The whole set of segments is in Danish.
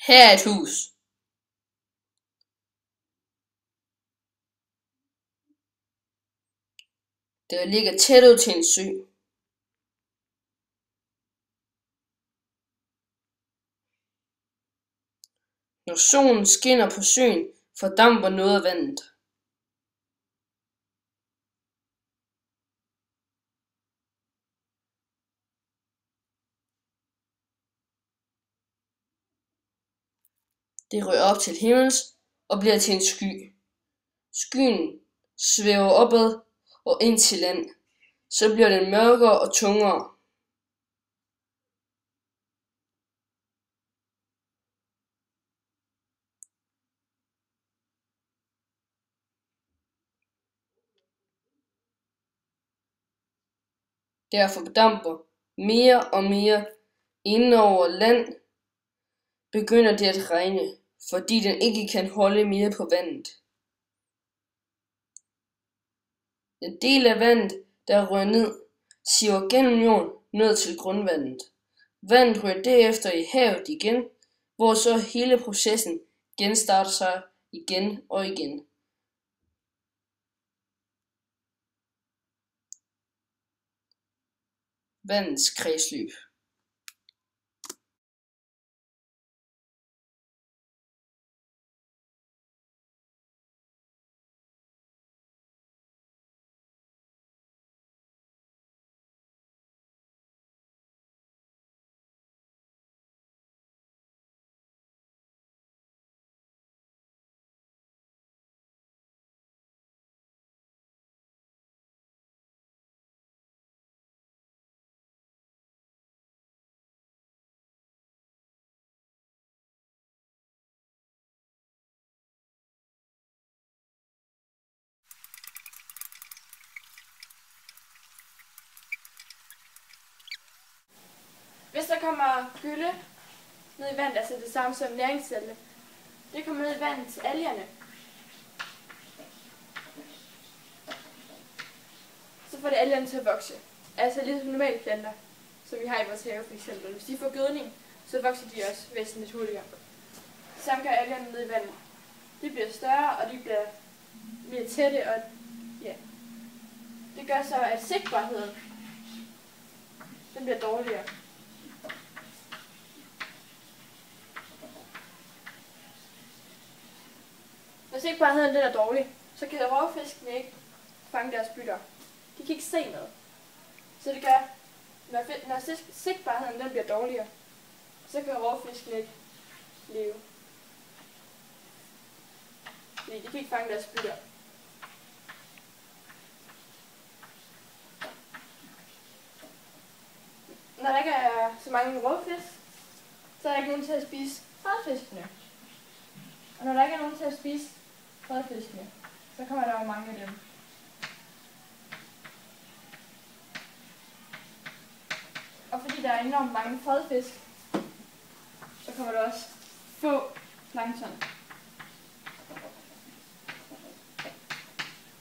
Her er et hus. Det ligger tæt ud til en sø. Når solen skinner på søen, fordamper noget af vandet. Det ryger op til himmels og bliver til en sky. Skyen svæver opad og ind til land. Så bliver den mørkere og tungere. Derfor fordamper mere og mere. Inden over land begynder det at regne, fordi den ikke kan holde mere på vandet. En del af vandet, der ryger ned, siver gennem jorden ned til grundvandet. Vandet ryger derefter i havet igen, hvor så hele processen genstarter sig igen og igen. Vandets kredsløb. Hvis der kommer gylle ned i vandet, altså det samme som næringssalte, det kommer ned i vandet til algerne. Så får det algerne til at vokse. Altså ligesom normale planter, som vi har i vores have for eksempel. Hvis de får gødning, så vokser de også væsentligt hurtigere. Samt gør algerne ned i vandet. De bliver større, og de bliver mere tætte, og ja. Det gør så, at sigtbarheden den bliver dårligere. Når sigtbarheden er dårlig, så kan rovfiskene ikke fange deres bytter. De kan ikke se noget. Så det gør, når sigtbarheden den bliver dårligere, så kan rovfiskene ikke leve. Fordi de kan ikke fange deres bytter. Når der ikke er så mange rovfisk, så er der ikke nogen til at spise fredfiskene. Og når der ikke er nogen til at spise fredfiskene, så kommer der jo mange af dem. Og fordi der er enormt mange fredfisk, så kommer der også få plankton.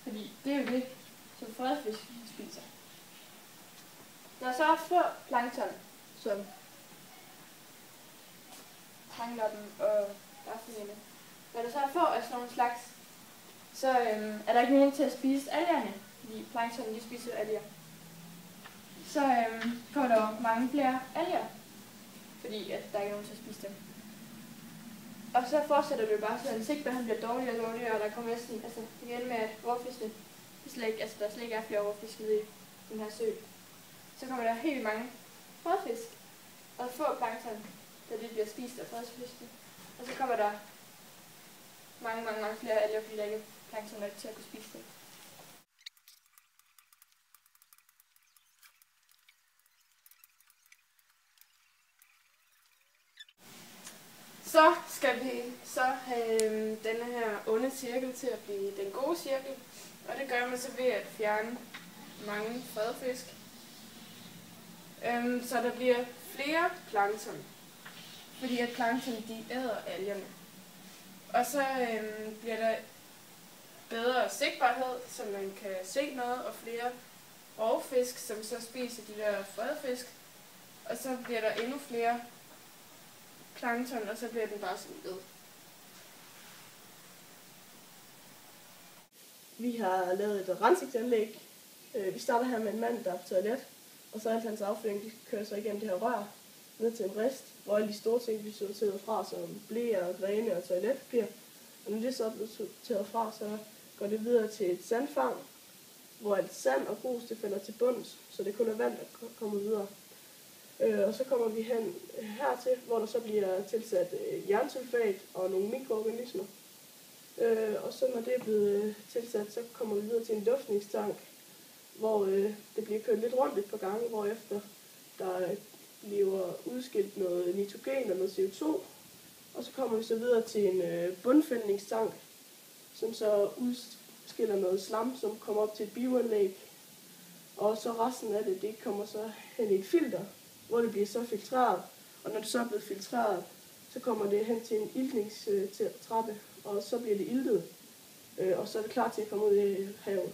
Fordi det er jo det, som fredfisk spiser. Når der så er få plankton, som tangler dem og raffinerne, når der så er få af sådan nogle slags, så er der ikke nogen til at spise algerne, fordi plankton de spiser alger. Så får der jo mange flere alger, fordi at der ikke er nogen til at spise dem. Og så fortsætter det bare sådan, at sigtbarheden bliver dårligere og dårligere, og der kommer næsten, altså det gælder med, at rovfiskene, der slet ikke er flere rovfisk nede i den her sø. Så kommer der helt mange fredfisk, og få plankton, da de bliver spist af fredfiskene. Og så kommer der mange flere alger, fordi der ikke er plankton nok til at kunne spise dem. Så skal vi så have denne her onde cirkel til at blive den gode cirkel, og det gør man så ved at fjerne mange fredfisk, så der bliver flere plankton, fordi at plankton de æder algerne. Og så bliver der bedre sigtbarhed, så man kan se noget, og flere rovfisk, som så spiser de der fredfisk, og så bliver der endnu flere plankton, og så bliver den bare sådan ved. Vi har lavet et rensningsanlæg. Vi starter her med en mand, der er på toilet, og så alt hans afføring kører så igennem det her rør ned til en rist, hvor alle de store ting bliver sorteret fra, som bleer, grene og toiletpapir. Og når det så er blevet sorteret fra, så går det videre til et sandfang, hvor alt sand og grus det falder til bunds, så det kun er vand, der kommer videre. Og så kommer vi hen hertil, hvor der så bliver tilsat jernsulfat og nogle mikroorganismer. Og så når det er blevet tilsat, så kommer vi videre til en luftningstank, hvor det bliver kørt lidt rundt et par gange, hvorefter der bliver udskilt noget nitrogen og noget CO2. Og så kommer vi så videre til en bundfældningstank, som så udskiller noget slam, som kommer op til et bioanlæg. Og så resten af det kommer så hen i et filter, hvor det bliver så filtreret. Og når det så er blevet filtreret, så kommer det hen til en iltningstrappe, og så bliver det iltet. Og så er det klar til at komme ud i havet.